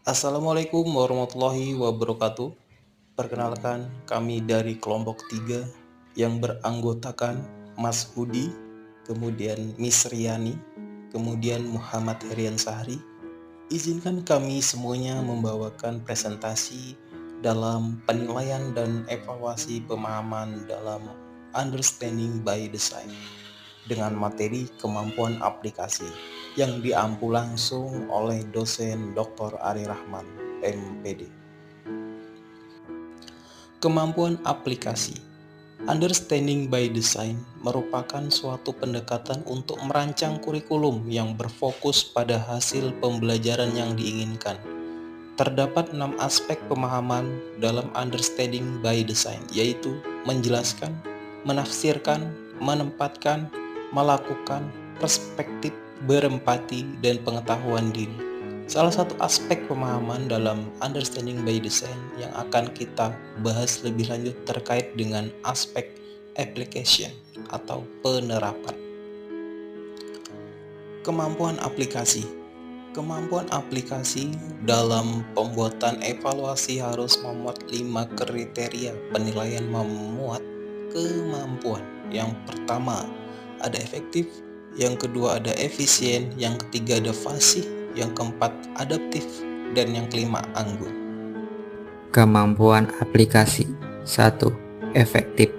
Assalamualaikum warahmatullahi wabarakatuh. Perkenalkan, kami dari kelompok 3 yang beranggotakan Mas Hudi, kemudian Miss Riani, kemudian Muhammad Herian Sahri. Izinkan kami semuanya membawakan presentasi dalam penilaian dan evaluasi pemahaman dalam Understanding by Design dengan materi kemampuan aplikasi yang diampu langsung oleh dosen Dr. Ari Rahman, MPD. Kemampuan aplikasi Understanding by Design merupakan suatu pendekatan untuk merancang kurikulum yang berfokus pada hasil pembelajaran yang diinginkan. Terdapat 6 aspek pemahaman dalam Understanding by Design, yaitu menjelaskan, menafsirkan, menempatkan, melakukan, perspektif, berempati, dan pengetahuan diri. Salah satu aspek pemahaman dalam Understanding by Design yang akan kita bahas lebih lanjut terkait dengan aspek application atau penerapan. Kemampuan aplikasi. Kemampuan aplikasi dalam pembuatan evaluasi harus memuat 5 kriteria penilaian memuat kemampuan. Yang pertama ada efektif, yang kedua ada efisien, yang ketiga ada fasih, yang keempat adaptif, dan yang kelima anggun. Kemampuan aplikasi 1. Efektif.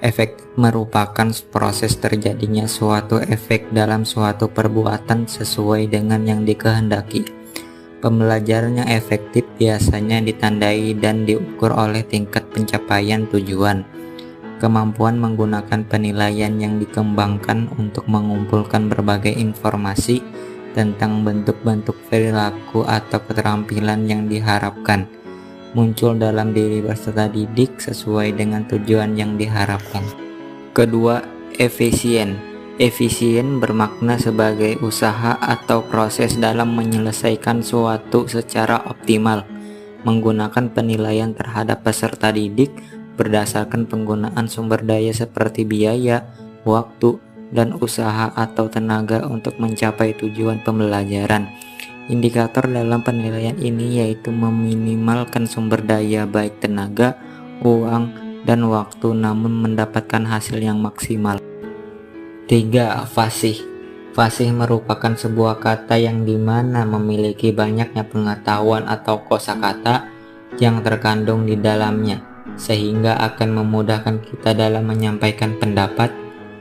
Efektif merupakan proses terjadinya suatu efek dalam suatu perbuatan sesuai dengan yang dikehendaki. Pembelajaran yang efektif biasanya ditandai dan diukur oleh tingkat pencapaian tujuan. Kemampuan menggunakan penilaian yang dikembangkan untuk mengumpulkan berbagai informasi tentang bentuk-bentuk perilaku atau keterampilan yang diharapkan muncul dalam diri peserta didik sesuai dengan tujuan yang diharapkan. Kedua, efisien. Efisien bermakna sebagai usaha atau proses dalam menyelesaikan suatu secara optimal, menggunakan penilaian terhadap peserta didik berdasarkan penggunaan sumber daya seperti biaya, waktu, dan usaha atau tenaga untuk mencapai tujuan pembelajaran. Indikator dalam penilaian ini yaitu meminimalkan sumber daya baik tenaga, uang, dan waktu namun mendapatkan hasil yang maksimal. 3. Fasih. Fasih merupakan sebuah kata yang dimana memiliki banyaknya pengetahuan atau kosakata yang terkandung di dalamnya, sehingga akan memudahkan kita dalam menyampaikan pendapat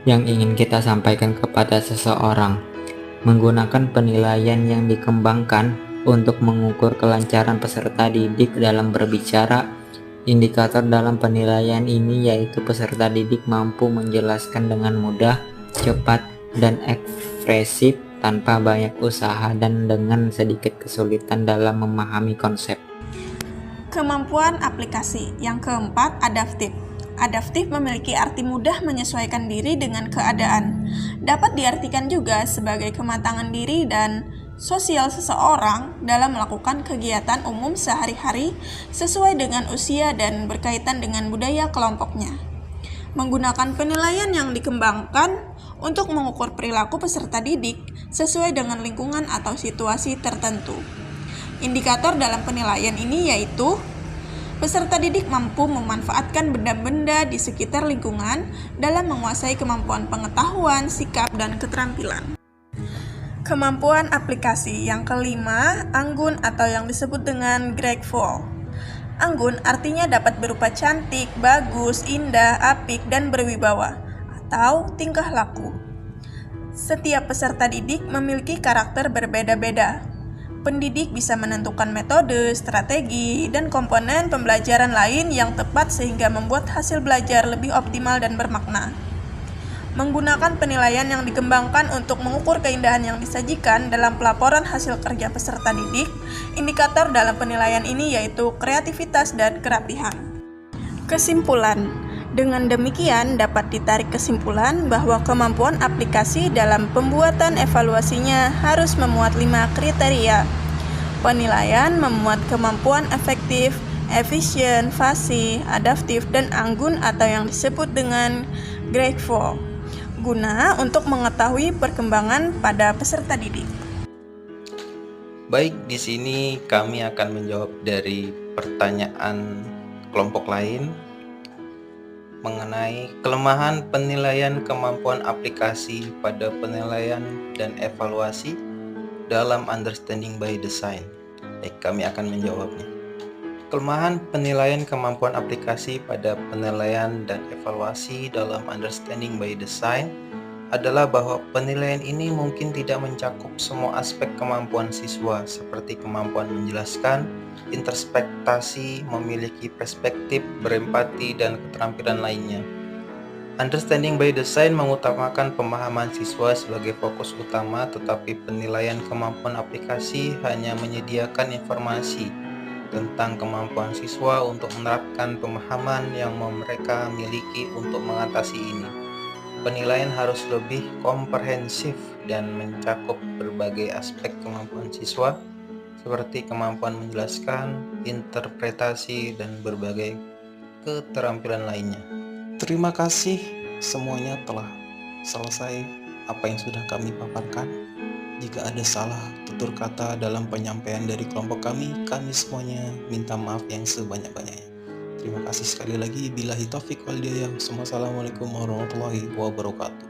yang ingin kita sampaikan kepada seseorang. Menggunakan penilaian yang dikembangkan untuk mengukur kelancaran peserta didik dalam berbicara. Indikator dalam penilaian ini yaitu peserta didik mampu menjelaskan dengan mudah, cepat, dan ekspresif tanpa banyak usaha dan dengan sedikit kesulitan dalam memahami konsep. Kemampuan aplikasi. Yang keempat, adaptif. Adaptif memiliki arti mudah menyesuaikan diri dengan keadaan. Dapat diartikan juga sebagai kematangan diri dan sosial seseorang dalam melakukan kegiatan umum sehari-hari sesuai dengan usia dan berkaitan dengan budaya kelompoknya. Menggunakan penilaian yang dikembangkan untuk mengukur perilaku peserta didik sesuai dengan lingkungan atau situasi tertentu. Indikator dalam penilaian ini yaitu peserta didik mampu memanfaatkan benda-benda di sekitar lingkungan dalam menguasai kemampuan pengetahuan, sikap, dan keterampilan. Kemampuan aplikasi. Yang kelima, anggun atau yang disebut dengan graceful. Anggun artinya dapat berupa cantik, bagus, indah, apik, dan berwibawa, atau tingkah laku. Setiap peserta didik memiliki karakter berbeda-beda. Pendidik bisa menentukan metode, strategi, dan komponen pembelajaran lain yang tepat sehingga membuat hasil belajar lebih optimal dan bermakna. Menggunakan penilaian yang dikembangkan untuk mengukur keindahan yang disajikan dalam pelaporan hasil kerja peserta didik, indikator dalam penilaian ini yaitu kreativitas dan kerapihan. Kesimpulan. Dengan demikian dapat ditarik kesimpulan bahwa kemampuan aplikasi dalam pembuatan evaluasinya harus memuat 5 kriteria. Penilaian memuat kemampuan efektif, efisien, fasih, adaptif, dan anggun atau yang disebut dengan graceful, guna untuk mengetahui perkembangan pada peserta didik. Baik, di sini kami akan menjawab dari pertanyaan kelompok lain mengenai kelemahan penilaian kemampuan aplikasi pada penilaian dan evaluasi dalam understanding by design. Baik, kami akan menjawabnya. Kelemahan penilaian kemampuan aplikasi pada penilaian dan evaluasi dalam understanding by design adalah bahwa penilaian ini mungkin tidak mencakup semua aspek kemampuan siswa seperti kemampuan menjelaskan, introspektasi, memiliki perspektif, berempati, dan keterampilan lainnya. Understanding by design mengutamakan pemahaman siswa sebagai fokus utama, tetapi penilaian kemampuan aplikasi hanya menyediakan informasi tentang kemampuan siswa untuk menerapkan pemahaman yang mereka miliki untuk mengatasi ini. Penilaian harus lebih komprehensif dan mencakup berbagai aspek kemampuan siswa seperti kemampuan menjelaskan, interpretasi, dan berbagai keterampilan lainnya. Terima kasih semuanya telah selesai apa yang sudah kami paparkan. Jika ada salah tutur kata dalam penyampaian dari kelompok kami semuanya minta maaf yang sebanyak-banyaknya. Terima kasih sekali lagi. Billahi taufiq wal hidayah. Wassalamualaikum warahmatullahi wabarakatuh.